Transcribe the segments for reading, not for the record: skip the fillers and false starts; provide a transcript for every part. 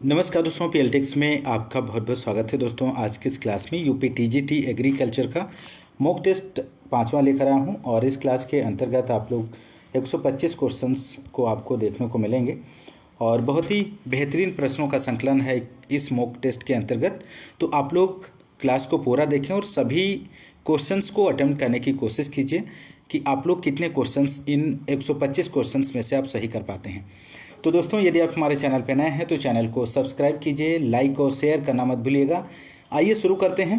नमस्कार दोस्तों, पीएलटेक्स में आपका बहुत बहुत स्वागत है। दोस्तों आज की इस क्लास में यूपी टीजीटी एग्रीकल्चर का मॉक टेस्ट 5वां लेकर आया हूं और इस क्लास के अंतर्गत आप लोग 125 क्वेश्चंस को आपको देखने को मिलेंगे और बहुत ही बेहतरीन प्रश्नों का संकलन है इस मॉक टेस्ट के अंतर्गत। तो आप लोग क्लास को पूरा देखें और सभी क्वेश्चंस को अटेम्प्ट करने की कोशिश कीजिए कि आप लोग कितने क्वेश्चंस इन 125 क्वेश्चंस में से आप सही कर पाते हैं। तो दोस्तों यदि आप हमारे चैनल पर नए हैं तो चैनल को सब्सक्राइब कीजिए, लाइक और शेयर करना मत भूलिएगा। आइए शुरू करते हैं।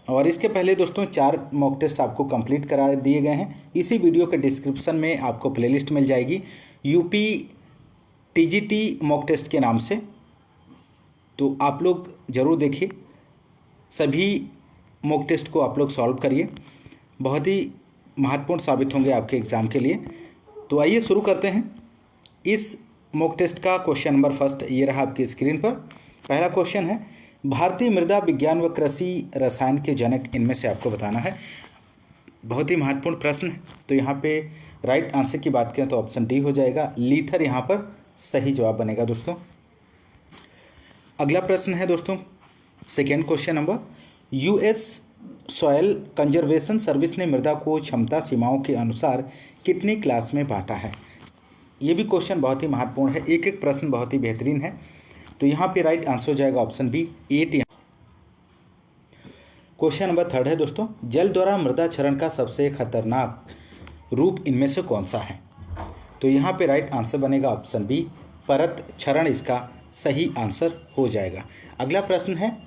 और इसके पहले दोस्तों 4 मॉक टेस्ट आपको कंप्लीट करा दिए गए हैं। इसी वीडियो के डिस्क्रिप्शन में आपको प्लेलिस्ट मिल जाएगी यूपी टीजीटी मॉक टेस्ट के नाम से, तो आप लोग ज़रूर देखिए। सभी मॉक टेस्ट को आप लोग सॉल्व करिए, बहुत ही महत्वपूर्ण साबित होंगे आपके एग्ज़ाम के लिए। तो आइए शुरू करते हैं। इस मॉक टेस्ट का क्वेश्चन नंबर फर्स्ट ये रहा आपकी स्क्रीन पर। पहला क्वेश्चन है, भारतीय मृदा विज्ञान व कृषि रसायन के जनक इनमें से आपको बताना है। बहुत ही महत्वपूर्ण प्रश्न है। तो यहाँ पे राइट आंसर की बात करें तो ऑप्शन डी हो जाएगा, लीथर यहाँ पर सही जवाब बनेगा दोस्तों। अगला प्रश्न है दोस्तों, second question number, US soil conservation service ने मृदा को क्षमता सीमाओं के अनुसार कितनी क्लास में बांटा है। ये भी क्वेश्चन बहुत ही महत्वपूर्ण है, एक एक प्रश्न बहुत ही बेहतरीन है। तो यहाँ पे राइट आंसर हो जाएगा option B 8। Question number third है दोस्तों, जल द्वारा मृदा क्षरण का सबसे खतरनाक रूप इनमें से कौन सा है। तो यहाँ पे राइट आंसर बनेगा ऑप्शन बी परत क्षरण, इसका सही आंसर हो जाएगा। अगला प्रश्न है,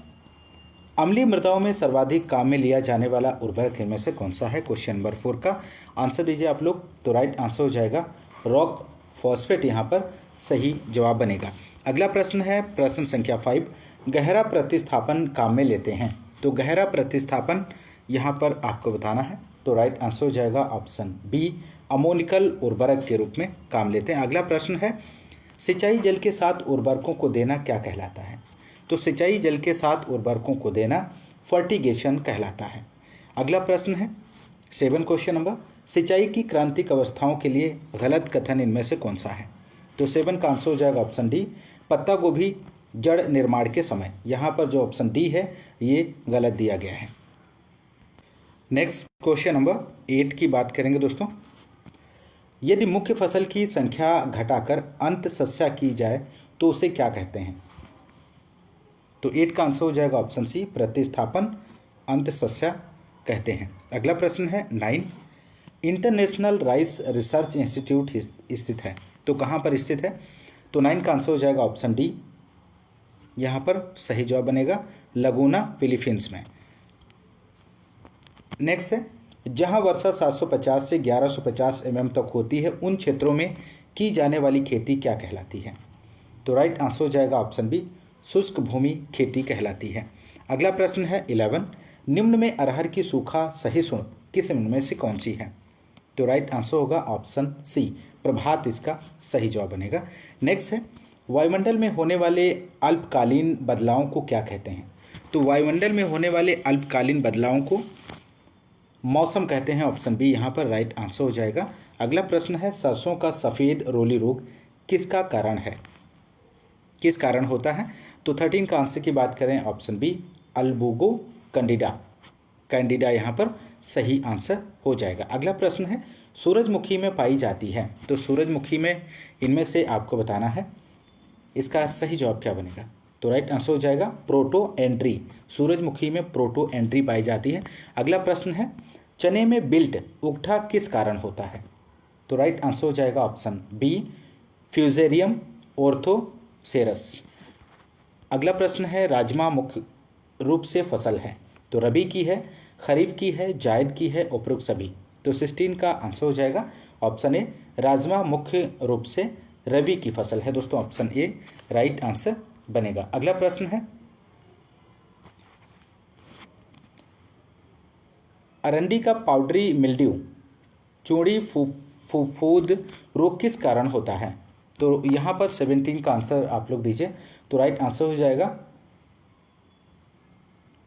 अम्लीय मृदाओं में सर्वाधिक काम में लिया जाने वाला उर्वरक इनमें से कौन सा है। क्वेश्चन नंबर 4 का आंसर दीजिए आप लोग। तो राइट आंसर हो जाएगा रॉक फॉस्फेट, यहाँ पर सही जवाब बनेगा। अगला प्रश्न है प्रश्न संख्या 5, गहरा प्रतिस्थापन काम में लेते हैं। तो गहरा प्रतिस्थापन यहाँ पर आपको बताना है। तो राइट आंसर हो जाएगा ऑप्शन बी अमोनिकल उर्वरक के रूप में काम लेते हैं। अगला प्रश्न है, सिंचाई जल के साथ उर्वरकों को देना क्या कहलाता है। तो सिंचाई जल के साथ उर्वरकों को देना फर्टिगेशन कहलाता है। अगला प्रश्न है 7 क्वेश्चन नंबर, सिंचाई की क्रांतिक अवस्थाओं के लिए गलत कथन इनमें से कौन सा है। तो 7 का आंसर हो जाएगा ऑप्शन डी पत्ता गोभी जड़ निर्माण के समय। यहाँ पर जो ऑप्शन डी है ये गलत दिया गया है। नेक्स्ट क्वेश्चन नंबर 8 की बात करेंगे दोस्तों, यदि मुख्य फसल की संख्या घटाकर अंत शस्या की जाए तो उसे क्या कहते हैं। तो 8 का आंसर हो जाएगा ऑप्शन सी प्रतिस्थापन अंत शस्या कहते हैं। अगला प्रश्न है 9, इंटरनेशनल राइस रिसर्च इंस्टीट्यूट स्थित है। तो कहाँ पर स्थित है। तो 9 का आंसर हो जाएगा ऑप्शन डी, यहाँ पर सही जवाब बनेगा लगूना फिलीपींस में। नेक्स्ट है, जहाँ वर्षा 750 से 1150 mm तक होती है उन क्षेत्रों में की जाने वाली खेती क्या कहलाती है। तो राइट आंसर हो जाएगा ऑप्शन बी शुष्क भूमि खेती कहलाती है। अगला प्रश्न है 11, निम्न में अरहर की सूखा सहिष्णु किस्म में से कौन सी है। तो राइट आंसर होगा ऑप्शन सी प्रभात, इसका सही जवाब बनेगा। नेक्स्ट है, वायुमंडल में होने वाले अल्पकालीन बदलावों को क्या कहते हैं। तो वायुमंडल में होने वाले अल्पकालीन बदलावों को मौसम कहते हैं। ऑप्शन बी यहाँ पर राइट आंसर हो जाएगा। अगला प्रश्न है, सरसों का सफ़ेद रोली रोग किसका कारण है, किस कारण होता है। तो 13 का आंसर की बात करें ऑप्शन बी अल्बुगो कैंडिडा यहाँ पर सही आंसर हो जाएगा। अगला प्रश्न है, सूरजमुखी में पाई जाती है। तो सूरजमुखी में इनमें से आपको बताना है, इसका सही जवाब क्या बनेगा। तो राइट आंसर हो जाएगा प्रोटो एंट्री, सूरजमुखी में प्रोटो एंट्री पाई जाती है। अगला प्रश्न है, चने में बिल्ट उगठा किस कारण होता है। तो राइट आंसर हो जाएगा ऑप्शन बी फ्यूजेरियम ऑर्थोसेरस। अगला प्रश्न है, राजमा मुख्य रूप से फसल है। तो रबी की है, खरीफ की है, जायद की है, उपरोक्त सभी। तो 16 का आंसर हो जाएगा ऑप्शन ए राजमा मुख्य रूप से रबी की फसल है दोस्तों। ऑप्शन ए राइट आंसर बनेगा। अगला प्रश्न है, अरंडी का पाउडरी मिल्ड्यू चूड़ी फूफूद रोग किस कारण होता है। तो यहाँ पर 17 का आंसर आप लोग दीजिए। तो राइट आंसर हो जाएगा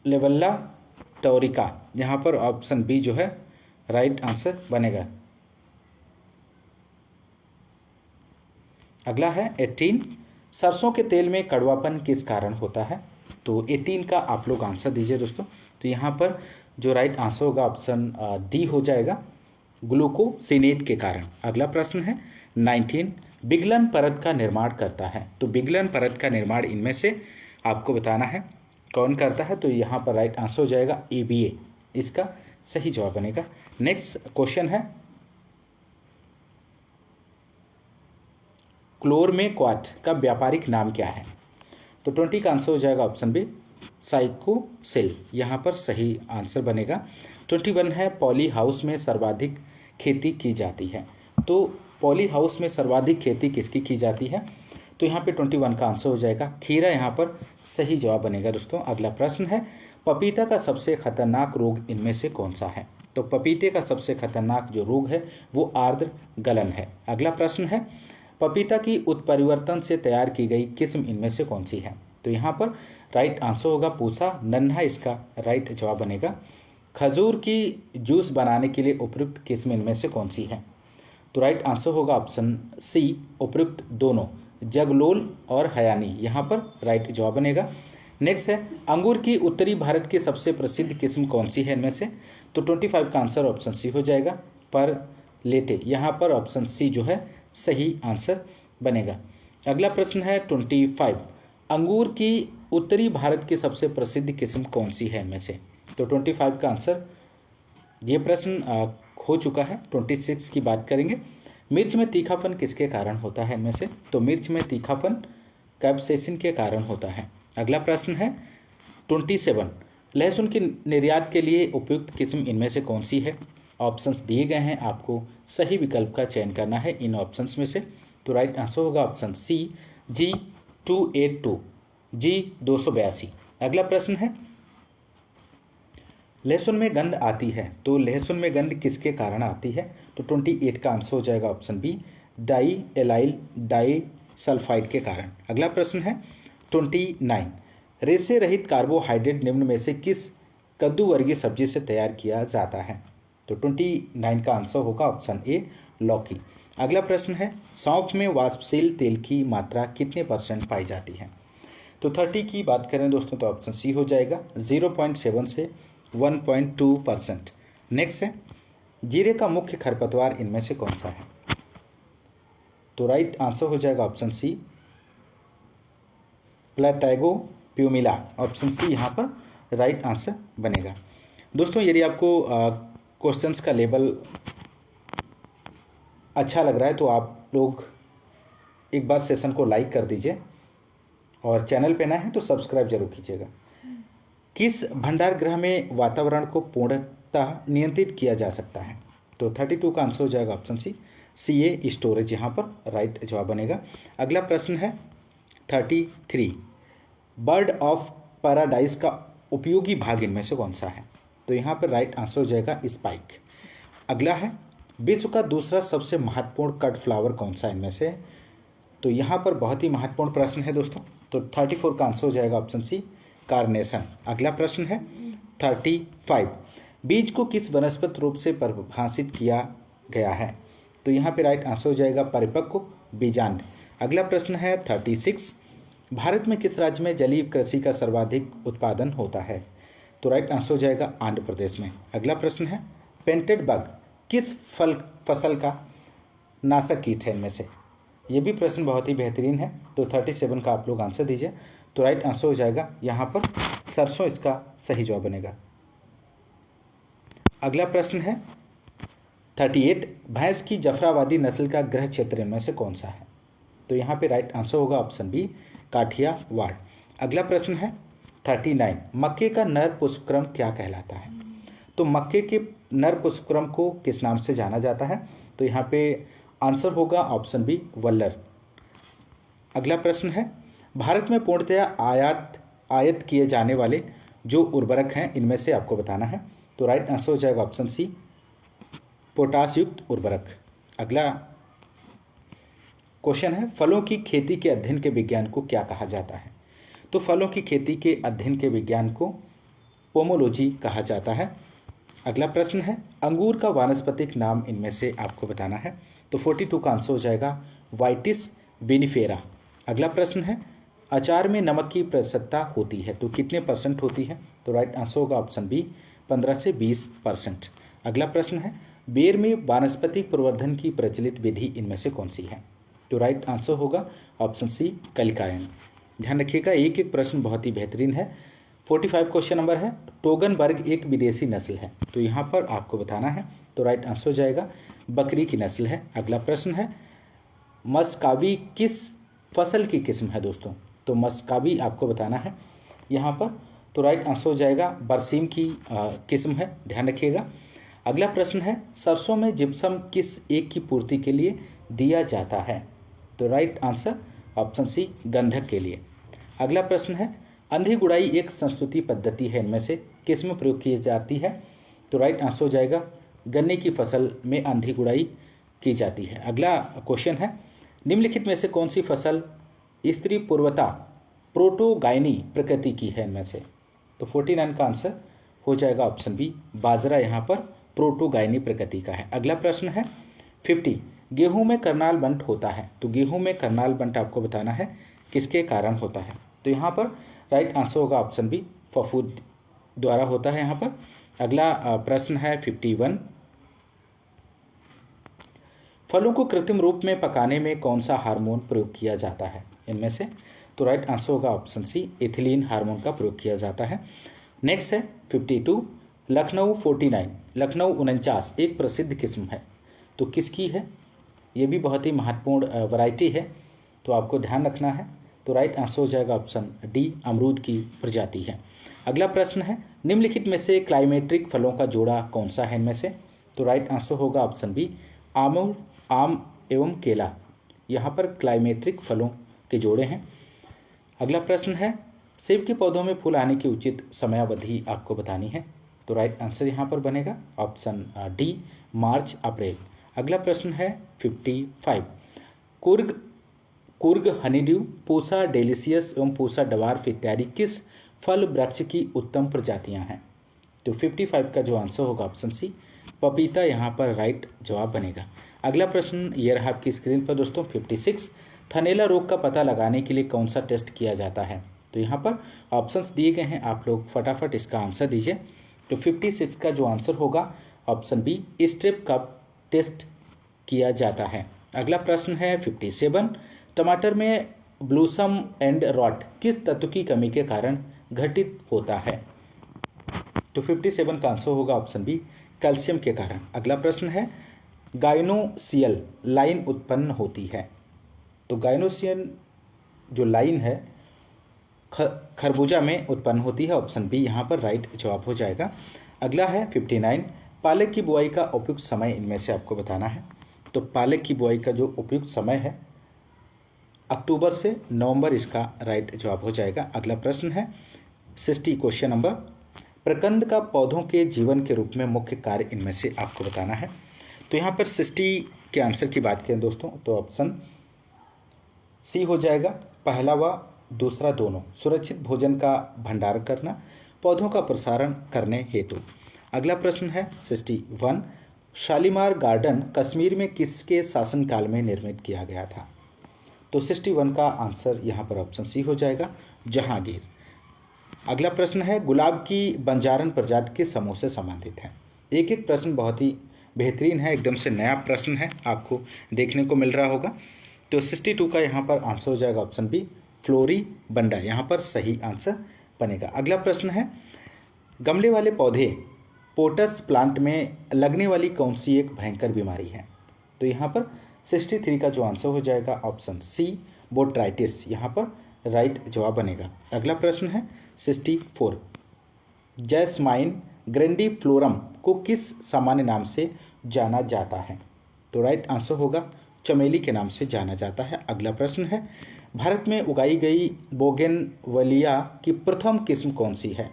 लेवल्ला टोरिका, यहाँ पर ऑप्शन बी जो है राइट आंसर बनेगा। अगला है 18, सरसों के तेल में कड़वापन किस कारण होता है? तो ये 3 का आप लोग आंसर दीजिए दोस्तों। तो यहाँ पर जो राइट आंसर होगा ऑप्शन डी हो जाएगा, ग्लूकोसिनेट के कारण। अगला प्रश्न है 19, विगलन परत का निर्माण करता है। तो विगलन परत का निर्माण इनमें से आपको बताना है कौन करता है। तो यहाँ पर राइट आंसर हो जाएगा ABA, इसका सही जवाब बनेगा। नेक्स्ट क्वेश्चन है क्लोरमेक्वाट का व्यापारिक नाम क्या है? तो 20 का आंसर हो जाएगा ऑप्शन बी, साइकोसेल, यहाँ पर सही आंसर बनेगा। 21 है पॉली हाउस में सर्वाधिक खेती की जाती है। तो पॉली हाउस में सर्वाधिक खेती किसकी की जाती है? तो यहाँ पे 21 का आंसर हो जाएगा खीरा, यहाँ पर सही जवाब बनेगा दोस्तों। अगला प्रश्न है पपीता का सबसे खतरनाक रोग इनमें से कौन सा है? तो पपीते का सबसे खतरनाक जो रोग है वो आर्द्र गलन है। अगला प्रश्न है पपीता की उत्परिवर्तन से तैयार की गई किस्म इनमें से कौन सी है? तो यहाँ पर राइट आंसर होगा पूसा नन्हा, इसका राइट जवाब बनेगा। खजूर की जूस बनाने के लिए उपयुक्त किस्म इनमें से कौन सी है? तो राइट आंसर होगा ऑप्शन सी, उपयुक्त दोनों, जगलोल और हयानी, यहाँ पर राइट जवाब बनेगा। नेक्स्ट है अंगूर की उत्तरी भारत की सबसे प्रसिद्ध किस्म कौन सी है इनमें से? तो 25 का आंसर ऑप्शन सी हो जाएगा, पर लेटे, यहाँ पर ऑप्शन सी जो है सही आंसर बनेगा। अगला प्रश्न है 25, अंगूर की उत्तरी भारत की सबसे प्रसिद्ध किस्म कौन सी है इनमें से? तो 25 का आंसर, ये प्रश्न हो चुका है। 26 की बात करेंगे, मिर्च में तीखापन किसके कारण होता है इनमें से? तो मिर्च में तीखापन कैप्सेसिन के कारण होता है। अगला प्रश्न है 27, लहसुन की निर्यात के लिए उपयुक्त किस्म इनमें से कौन सी है? ऑप्शंस दिए गए हैं, आपको सही विकल्प का चयन करना है इन ऑप्शंस में से। तो राइट आंसर होगा ऑप्शन सी, G282, G282। अगला प्रश्न है लहसुन में गंध आती है, तो लहसुन में गंध किसके कारण आती है? तो 28 का आंसर हो जाएगा option B, di allyl disulphide के कारण। अगला प्रश्न है 29, रेशे रहित कार्बोहाइड्रेट निम्न में से किस कद्दू वर्गीय सब्जी से तैयार किया जाता है? तो 29 का आंसर होगा ऑप्शन ए, लौकी। अगला प्रश्न है सौंफ में वाष्पशील तेल की मात्रा कितने % पाई जाती है? तो 30 की बात करें दोस्तों तो ऑप्शन सी हो जाएगा, 0.7 से 1.2%। नेक्स्ट है जीरे का मुख्य खरपतवार इनमें से कौन सा है? तो राइट आंसर हो जाएगा ऑप्शन सी, प्लेटैगो प्यूमिला, ऑप्शन सी यहाँ पर राइट आंसर बनेगा। दोस्तों यदि आपको क्वेश्चंस का लेवल अच्छा लग रहा है तो आप लोग एक बार सेशन को लाइक कर दीजिए और चैनल पे नए हैं तो सब्सक्राइब जरूर कीजिएगा। किस भंडार गृह में वातावरण को पूर्णतः नियंत्रित किया जा सकता है? तो 32 का आंसर हो जाएगा ऑप्शन सी, CA स्टोरेज, यहाँ पर राइट जवाब बनेगा। अगला प्रश्न है 33, बर्ड ऑफ पैराडाइज का उपयोगी भाग इनमें से कौन सा है? तो यहाँ पर राइट आंसर हो जाएगा स्पाइक। अगला है विश्व का दूसरा सबसे महत्वपूर्ण कट फ्लावर कौन सा इनमें से? तो यहाँ पर बहुत ही महत्वपूर्ण प्रश्न है दोस्तों। तो 34 का आंसर हो जाएगा ऑप्शन सी, कार्नेशन। अगला प्रश्न है 35, बीज को किस वनस्पति रूप से परिभाषित किया गया है? तो यहाँ पे राइट आंसर हो जाएगा परिपक्व बीजांड। अगला प्रश्न है 36, भारत में किस राज्य में जलीय कृषि का सर्वाधिक उत्पादन होता है? तो राइट आंसर हो जाएगा आंध्र प्रदेश में। अगला प्रश्न है पेंटेड बग किस फसल का नाशक कीट है इनमें से? ये भी प्रश्न बहुत ही बेहतरीन है। तो 37 का आप लोग आंसर दीजिए। तो राइट आंसर हो जाएगा यहाँ पर सरसों, इसका सही जवाब बनेगा। अगला प्रश्न है 38, भैंस की जफराबादी नस्ल का गृह क्षेत्र इनमें से कौन सा है? तो यहाँ पे राइट आंसर होगा ऑप्शन बी, काठियावाड़। अगला प्रश्न है 39, मक्के का नर पुष्पक्रम क्या कहलाता है? तो मक्के के नर पुष्पक्रम को किस नाम से जाना जाता है? तो यहाँ पे आंसर होगा ऑप्शन बी, वल्लर। अगला प्रश्न है भारत में पूर्णतया आयात किए जाने वाले जो उर्वरक हैं इनमें से आपको बताना है। तो राइट आंसर हो जाएगा ऑप्शन सी, पोटाश युक्त उर्वरक। अगला क्वेश्चन है फलों की खेती के अध्ययन के विज्ञान को क्या कहा जाता है? तो फलों की खेती के अध्ययन के विज्ञान को पोमोलॉजी कहा जाता है। अगला प्रश्न है अंगूर का वानस्पतिक नाम इनमें से आपको बताना है। तो 42 का आंसर हो जाएगा वाइटिस विनिफेरा। अगला प्रश्न है अचार में नमक की प्रतिशतता होती है तो कितने परसेंट होती है? तो राइट आंसर होगा ऑप्शन बी 15 से 20%। अगला प्रश्न है बेर में वानस्पतिक प्रवर्धन की प्रचलित विधि इनमें से कौन सी है? तो राइट आंसर होगा ऑप्शन सी कलिकायन। ध्यान रखिएगा एक एक प्रश्न बहुत ही बेहतरीन है। 45 क्वेश्चन नंबर है टोगनबर्ग एक विदेशी नस्ल है तो यहाँ पर आपको बताना है। तो राइट आंसर हो जाएगा बकरी की नस्ल है। अगला प्रश्न है मस्कावी किस फसल की किस्म है दोस्तों? तो मस्कावी आपको बताना है यहाँ पर। तो राइट आंसर हो जाएगा बरसीम की किस्म है, ध्यान रखिएगा। अगला प्रश्न है सरसों में जिप्सम किस एक की पूर्ति के लिए दिया जाता है? तो राइट आंसर ऑप्शन सी गंधक के लिए। अगला प्रश्न है अंधी गुड़ाई एक संस्तुति पद्धति है इनमें से किस में प्रयोग की जाती है? तो राइट आंसर हो जाएगा गन्ने की फसल में अंधी गुड़ाई की जाती है। अगला क्वेश्चन है निम्नलिखित में से कौन सी फसल स्त्री पूर्वता प्रोटोगाइनी प्रकृति की है इनमें से? तो 49 का आंसर हो जाएगा ऑप्शन बी बाजरा यहाँ पर प्रोटोगाइनी प्रकृति का है। अगला प्रश्न है 50 गेहूं में करनाल बंट होता है तो गेहूं में करनाल बंट आपको बताना है किसके कारण होता है? तो यहाँ पर राइट आंसर होगा ऑप्शन बी फफूंद द्वारा होता है यहाँ पर। अगला प्रश्न है 51 फलों को कृत्रिम रूप में पकाने में कौन सा हार्मोन प्रयोग किया जाता है इनमें से? तो राइट आंसर होगा ऑप्शन सी एथिलीन हार्मोन का प्रयोग किया जाता है। नेक्स्ट है 52 लखनऊ 49 लखनऊ 49 एक प्रसिद्ध किस्म है तो किसकी है? ये भी बहुत ही महत्वपूर्ण वैरायटी है तो आपको ध्यान रखना है। तो राइट आंसर हो जाएगा ऑप्शन डी अमरूद की प्रजाति है। अगला प्रश्न है निम्नलिखित में से क्लाइमेट्रिक फलों का जोड़ा कौन सा है इनमें से? तो राइट आंसर होगा ऑप्शन बी आम एवं केला, यहाँ पर क्लाइमेट्रिक फलों के जोड़े हैं। अगला प्रश्न है सेब के पौधों में फूल आने की उचित समयावधि आपको बतानी है। तो राइट आंसर यहाँ पर बनेगा ऑप्शन डी मार्च अप्रैल। अगला प्रश्न है 55 कुर्ग हनीड्यू पूसा डेलिशियस एवं पूसा डवार्फ इत्यादि किस फल वृक्ष की उत्तम प्रजातियां हैं? तो 55 का जो आंसर होगा ऑप्शन सी पपीता यहाँ पर राइट जवाब बनेगा। अगला प्रश्न ये रहा आपकी स्क्रीन पर दोस्तों 56 थनैला रोग का पता लगाने के लिए कौन सा टेस्ट किया जाता है? तो यहाँ पर ऑप्शंस दिए गए हैं, आप लोग फटाफट इसका आंसर दीजिए। तो 56 का जो आंसर होगा ऑप्शन बी स्ट्रेप का टेस्ट किया जाता है। अगला प्रश्न है 57 टमाटर में ब्लूसम एंड रॉट किस तत्व की कमी के कारण घटित होता है? तो 57 का आंसर होगा ऑप्शन बी कैल्शियम के कारण। अगला प्रश्न है गाइनोसियल लाइन उत्पन्न होती है तो गाइनोसियल जो लाइन है खरबूजा में उत्पन्न होती है, ऑप्शन बी यहाँ पर राइट जवाब हो जाएगा। अगला है 59 पालक की बुआई का उपयुक्त समय इनमें से आपको बताना है। तो पालक की बुआई का जो उपयुक्त समय है अक्टूबर से नवंबर, इसका राइट जवाब हो जाएगा। अगला प्रश्न है 60 क्वेश्चन नंबर प्रकंद का पौधों के जीवन के रूप में मुख्य कार्य इनमें से आपको बताना है। तो यहाँ पर 60 के आंसर की बात करें दोस्तों तो ऑप्शन सी हो जाएगा पहला व दूसरा दोनों सुरक्षित भोजन का भंडारण करना पौधों का प्रसारण करने हेतु। अगला प्रश्न है 61 शालीमार गार्डन कश्मीर में किसके शासनकाल में निर्मित किया गया था? तो 61 का आंसर यहाँ पर ऑप्शन सी हो जाएगा जहांगीर। अगला प्रश्न है गुलाब की बंजारन प्रजाति किस समूह से संबंधित है? एक एक प्रश्न बहुत ही बेहतरीन है, एकदम से नया प्रश्न है, आपको देखने को मिल रहा होगा। तो 62 का यहाँ पर आंसर हो जाएगा ऑप्शन बी फ्लोरी बंडा, यहाँ पर सही आंसर बनेगा। अगला प्रश्न है गमले वाले पौधे पोटस प्लांट में लगने वाली कौन सी एक भयंकर बीमारी है? तो यहाँ पर 63 का जो आंसर हो जाएगा ऑप्शन सी बोट्राइटिस, यहाँ पर राइट जवाब बनेगा। अगला प्रश्न है 64 जैस्माइन ग्रेंडिफ्लोरम को किस सामान्य नाम से जाना जाता है? तो राइट आंसर होगा चमेली के नाम से जाना जाता है। अगला प्रश्न है भारत में उगाई गई बोगेनवेलिया की प्रथम किस्म कौन सी है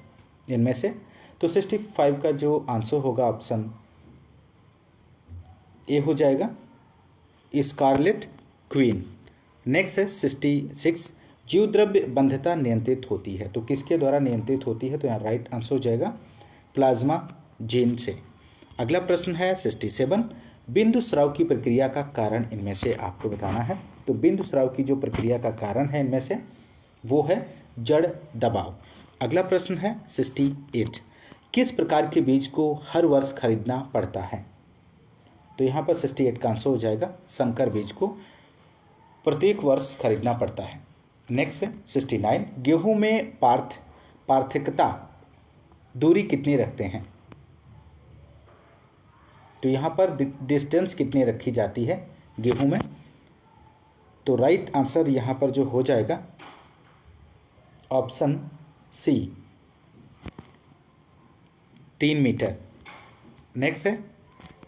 इनमें से? तो 65 का जो आंसर होगा ऑप्शन ए हो जाएगा स्कारलेट क्वीन। नेक्स्ट है 66 जीव द्रव्य बंधता नियंत्रित होती है तो किसके द्वारा नियंत्रित होती है? तो यहाँ राइट आंसर हो जाएगा प्लाज्मा जीन से। अगला प्रश्न है 67 बिंदु स्राव की प्रक्रिया का कारण इनमें से आपको बताना है। तो बिंदु स्राव की जो प्रक्रिया का कारण है इनमें से वो है जड़ दबाव। अगला प्रश्न है 68, किस प्रकार के बीज को हर वर्ष खरीदना पड़ता है? तो यहाँ पर 68 का आंसर हो जाएगा संकर बीज को प्रत्येक वर्ष खरीदना पड़ता है। नेक्स्ट है 69, गेहूं में पार्थक्यता दूरी कितनी रखते हैं? तो यहाँ पर डिस्टेंस कितनी रखी जाती है गेहूं में? तो राइट आंसर यहाँ पर जो हो जाएगा ऑप्शन सी 3 मीटर। नेक्स्ट है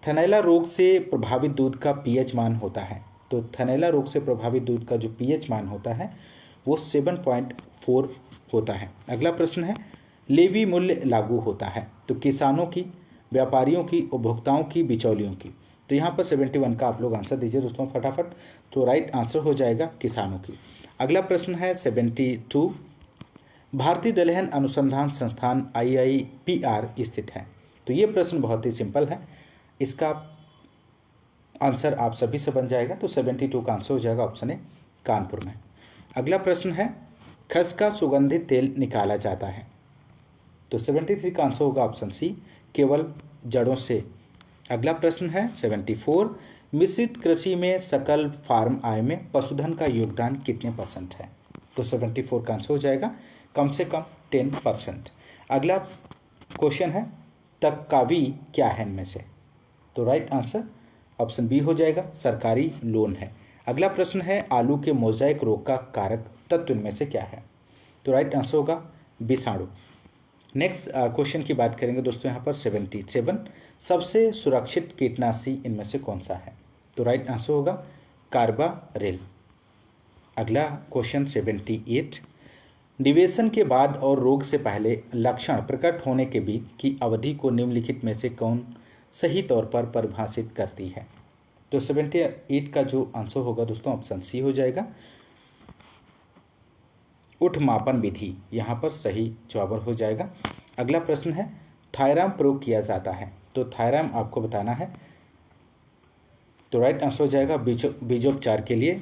थनैला रोग से प्रभावित दूध का पीएच मान होता है। तो थनैला रोग से प्रभावित दूध का जो पीएच मान होता है वो 7.4 होता है। अगला प्रश्न है लेवी मूल्य लागू होता है तो किसानों की, व्यापारियों की, उपभोक्ताओं की, बिचौलियों की? तो यहाँ पर 71 का आप लोग आंसर दीजिए दोस्तों फटाफट। तो राइट आंसर हो जाएगा किसानों की। अगला प्रश्न है 72, भारतीय दलहन अनुसंधान संस्थान IIPR स्थित है। तो ये प्रश्न बहुत ही सिंपल है, इसका आंसर आप सभी से बन जाएगा। तो 72 का आंसर हो जाएगा ऑप्शन ए कानपुर में। अगला प्रश्न है खस का सुगंधित तेल निकाला जाता है। तो 73 का आंसर होगा ऑप्शन सी केवल जड़ों से। अगला प्रश्न है 74, मिश्रित कृषि में सकल फार्म आय में पशुधन का योगदान कितने % है? तो 74 का आंसर हो जाएगा कम से कम 10%। अगला क्वेश्चन है तकावी क्या है इनमें से? तो राइट आंसर ऑप्शन बी हो जाएगा सरकारी लोन है। अगला प्रश्न है आलू के मोज़ेक रोग का कारक तत्व इनमें से क्या है? तो राइट आंसर होगा विषाणु। नेक्स्ट क्वेश्चन की बात करेंगे दोस्तों यहाँ पर 77, सबसे सुरक्षित कीटनाशी इनमें से कौन सा है? तो राइट आंसर होगा कार्बारेल। अगला क्वेश्चन 78, निवेशन के बाद और रोग से पहले लक्षण प्रकट होने के बीच की अवधि को निम्नलिखित में से कौन सही तौर पर परिभाषित करती है? तो 78 का जो आंसर होगा दोस्तों ऑप्शन सी हो जाएगा उठ मापन विधि, यहाँ पर सही जवाब हो जाएगा। अगला प्रश्न है थायराम प्रयोग किया जाता है। तो थायराम आपको बताना है। तो राइट आंसर हो जाएगा बीजोपचार के लिए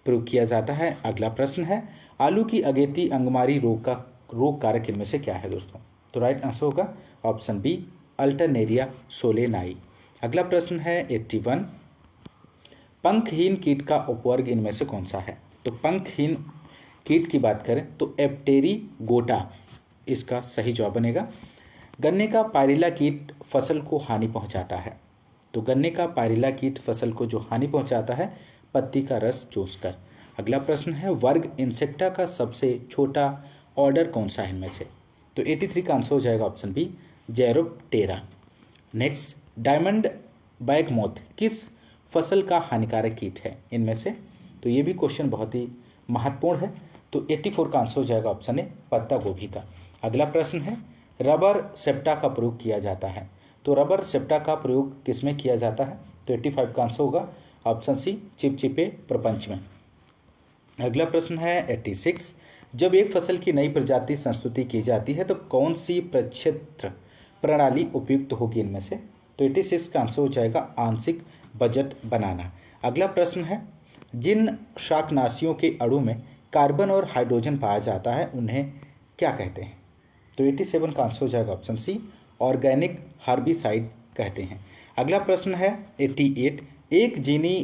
प्रयोग किया जाता है। अगला प्रश्न है आलू की अगेती अंगमारी रोग कारक इनमें से क्या है दोस्तों? तो राइट आंसर होगा ऑप्शन बी अल्टरनेरिया सोलेनाई। अगला प्रश्न है 81, पंखहीन कीट का उपवर्ग इनमें से कौन सा है? तो पंखहीन कीट की बात करें तो एप्टेरिगोटा इसका सही जवाब बनेगा। गन्ने का पायरिला कीट फसल को हानि पहुंचाता है। तो गन्ने का पायरिला कीट फसल को जो हानि पहुंचाता है पत्ती का रस चूसकर। अगला प्रश्न है वर्ग इंसेक्टा का सबसे छोटा ऑर्डर कौन सा है इनमें से? तो 83 का आंसर हो जाएगा ऑप्शन बी जैरोप्टेरा। नेक्स्ट डायमंड बैक मोथ किस फसल का हानिकारक कीट है इनमें से? तो ये भी क्वेश्चन बहुत ही महत्वपूर्ण है। तो 84 का आंसर हो जाएगा ऑप्शन ए पत्ता गोभी का। अगला प्रश्न है रबर सेप्टा का प्रयोग किया जाता है। तो रबर सेप्टा का प्रयोग किस में किया जाता है? तो 85 का आंसर होगा ऑप्शन सी चिपचिपे प्रपंच में। अगला प्रश्न है 86, जब एक फसल की नई प्रजाति संस्तुति की जाती है तो कौन सी प्रक्षेत्र प्रणाली उपयुक्त होगी इनमें से? तो 86 का आंसर हो जाएगा आंशिक बजट बनाना। अगला प्रश्न है जिन शाकनाशियों के अणु में कार्बन और हाइड्रोजन पाया जाता है उन्हें क्या कहते हैं? तो 87 का आंसर हो जाएगा ऑप्शन सी ऑर्गेनिक हार्बिसाइड कहते हैं। अगला प्रश्न है 88, एक जीनी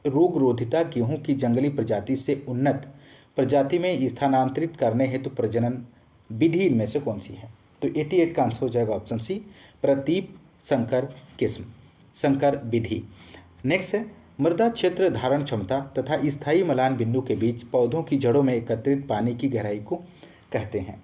रोगरोधिता गेहूं की जंगली प्रजाति से उन्नत प्रजाति में स्थानांतरित करने हेतु प्रजनन विधि इनमें से कौन सी है? तो 88 का आंसर हो जाएगा ऑप्शन सी प्रतीप संकर किस्म संकर विधि। नेक्स्ट है मृदा क्षेत्र धारण क्षमता तथा स्थायी मलान बिंदु के बीच पौधों की जड़ों में एकत्रित पानी की गहराई को कहते हैं।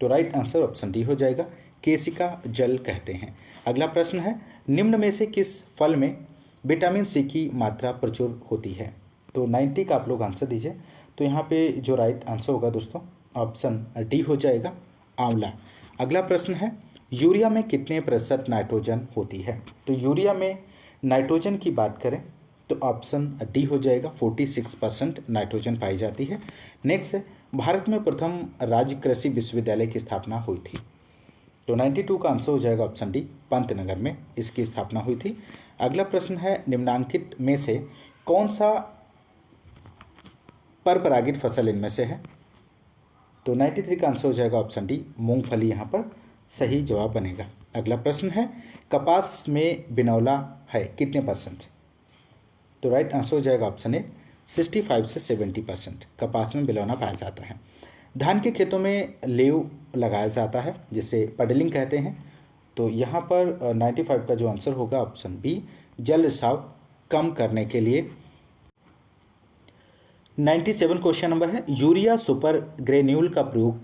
तो राइट आंसर ऑप्शन डी हो जाएगा केशिका जल कहते हैं। अगला प्रश्न है निम्न में से किस फल में विटामिन सी की मात्रा प्रचुर होती है? तो 90 का आप लोग आंसर दीजिए। तो यहाँ पे जो राइट आंसर होगा दोस्तों ऑप्शन डी हो जाएगा आंवला। अगला प्रश्न है यूरिया में कितने प्रतिशत नाइट्रोजन होती है? तो यूरिया में नाइट्रोजन की बात करें तो ऑप्शन डी हो जाएगा 46% नाइट्रोजन पाई जाती है। नेक्स्ट है भारत में प्रथम राज्य कृषि विश्वविद्यालय की स्थापना हुई थी। तो 92 का आंसर हो जाएगा ऑप्शन डी पंतनगर में इसकी स्थापना हुई थी। अगला प्रश्न है निम्नांकित में से कौन सा परपरागित फसल इनमें से है। तो 93 का आंसर हो जाएगा ऑप्शन डी, मूंगफली यहाँ पर सही जवाब बनेगा। अगला प्रश्न है, कपास में बिनौला है कितने परसेंट? तो राइट आंसर हो जाएगा ऑप्शन ए, 65 से 70% कपास में बिनौला पाया जाता है। धान के खेतों में लेव लगाया जाता है जिसे पडलिंग कहते हैं। तो यहाँ पर 95 का जो आंसर होगा ऑप्शन बी, जल रिसाव कम करने के लिए। 97 क्वेश्चन नंबर है, यूरिया सुपर ग्रेन्यूल का प्रयोग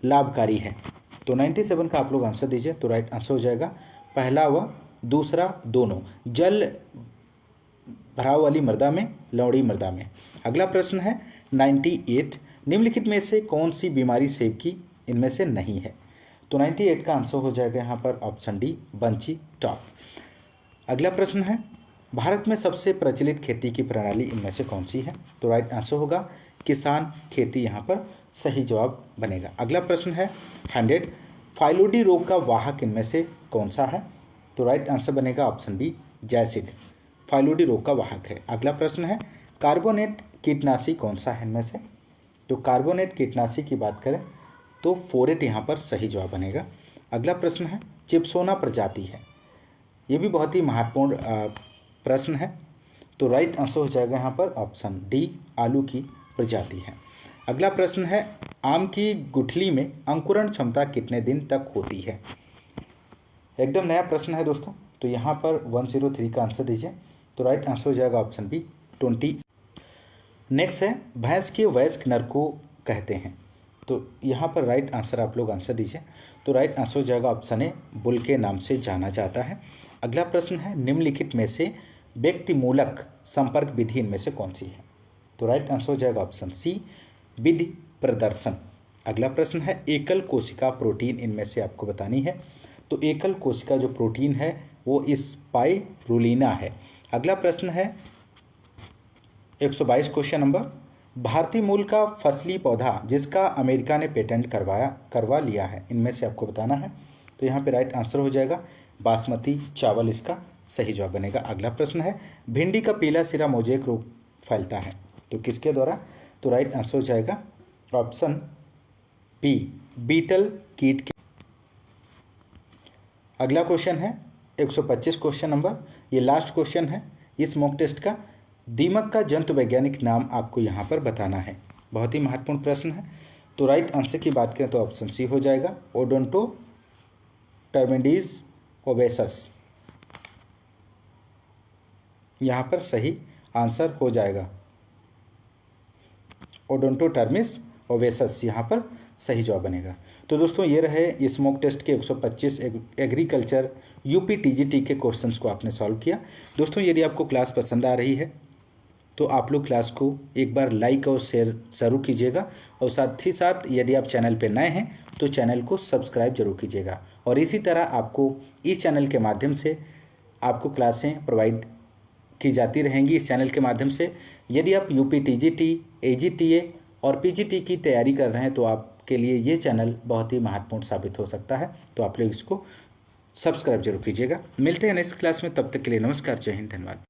लाभकारी है। तो 97 का आप लोग आंसर दीजिए। तो राइट आंसर हो जाएगा पहला व दूसरा दोनों, जल भराव वाली मृदा में, लवणी मृदा में। अगला प्रश्न है 98, निम्नलिखित में से कौन सी बीमारी सेब की इनमें से नहीं है? तो 98 का आंसर हो जाएगा यहाँ पर ऑप्शन डी, बंची टॉप। अगला प्रश्न है, भारत में सबसे प्रचलित खेती की प्रणाली इनमें से कौन सी है? तो राइट आंसर होगा किसान खेती, यहाँ पर सही जवाब बनेगा। अगला प्रश्न है 100, फाइलोडी रोग का वाहक इनमें से कौन सा है? तो राइट आंसर बनेगा ऑप्शन बी, जैसिड फाइलोडी रोग का वाहक है। अगला प्रश्न है, कार्बोनेट कीटनाशी कौन सा है इनमें से? तो कार्बोनेट कीटनाशी की बात करें तो फोरेट यहाँ पर सही जवाब बनेगा। अगला प्रश्न है, चिप्सोना प्रजाति है, ये भी बहुत ही महत्वपूर्ण प्रश्न है। तो राइट आंसर हो जाएगा यहाँ पर ऑप्शन डी, आलू की प्रजाति है। अगला प्रश्न है, आम की गुठली में अंकुरण क्षमता कितने दिन तक होती है? एकदम नया प्रश्न है दोस्तों। तो यहाँ पर 103 का आंसर दीजिए। तो राइट आंसर हो जाएगा ऑप्शन बी, 20। नेक्स्ट है, भैंस के वयस्क नर को कहते हैं। तो यहाँ पर राइट आंसर आप लोग आंसर दीजिए। तो राइट आंसर हो जाएगा ऑप्शन ए, बुल के नाम से जाना जाता है। अगला प्रश्न है, निम्नलिखित में से व्यक्तिमूलक संपर्क विधि इनमें से कौन सी है? तो राइट आंसर हो जाएगा ऑप्शन सी, विधि प्रदर्शन। अगला प्रश्न है, एकल कोशिका प्रोटीन इनमें से आपको बतानी है। तो एकल कोशिका जो प्रोटीन है वो स्पाइरुलिना है। अगला प्रश्न है 122 क्वेश्चन नंबर, भारतीय मूल का फसली पौधा जिसका अमेरिका ने पेटेंट करवा लिया है, इनमें से आपको बताना है। तो यहाँ पे राइट आंसर हो जाएगा बासमती चावल, इसका सही जवाब बनेगा। अगला प्रश्न है, भिंडी का पीला सिरा मोजेक रोग फैलता है तो किसके द्वारा? तो राइट आंसर हो जाएगा ऑप्शन बी, बीटल कीट के। अगला क्वेश्चन है 125 क्वेश्चन नंबर, ये लास्ट क्वेश्चन है इस मॉक टेस्ट का। दीमक का जंतु वैज्ञानिक नाम आपको यहाँ पर बताना है, बहुत ही महत्वपूर्ण प्रश्न है। तो राइट आंसर की बात करें तो ऑप्शन सी हो जाएगा, ओडोंटोटर्मिडीज ओबेसस, यहाँ पर सही आंसर हो जाएगा ओडोंटोटर्मिस ओबेसस, यहाँ पर सही जवाब बनेगा। तो दोस्तों ये रहे इस मॉक टेस्ट के 125 एग्रीकल्चर यूपी टीजीटी के क्वेश्चंस को आपने सॉल्व किया। दोस्तों यदि आपको क्लास पसंद आ रही है तो आप लोग क्लास को एक बार लाइक और शेयर ज़रूर कीजिएगा, और साथ ही साथ यदि आप चैनल पर नए हैं तो चैनल को सब्सक्राइब जरूर कीजिएगा। और इसी तरह आपको इस चैनल के माध्यम से आपको क्लासें प्रोवाइड की जाती रहेंगी इस चैनल के माध्यम से। यदि आप यूपी टीजीटी, एजीटीए और पीजीटी की तैयारी कर रहे हैं तो आपके लिए ये चैनल बहुत ही महत्वपूर्ण साबित हो सकता है। तो आप लोग इसको सब्सक्राइब जरूर कीजिएगा। मिलते हैं नेक्स्ट क्लास में, तब तक के लिए नमस्कार, जय हिंद, धन्यवाद।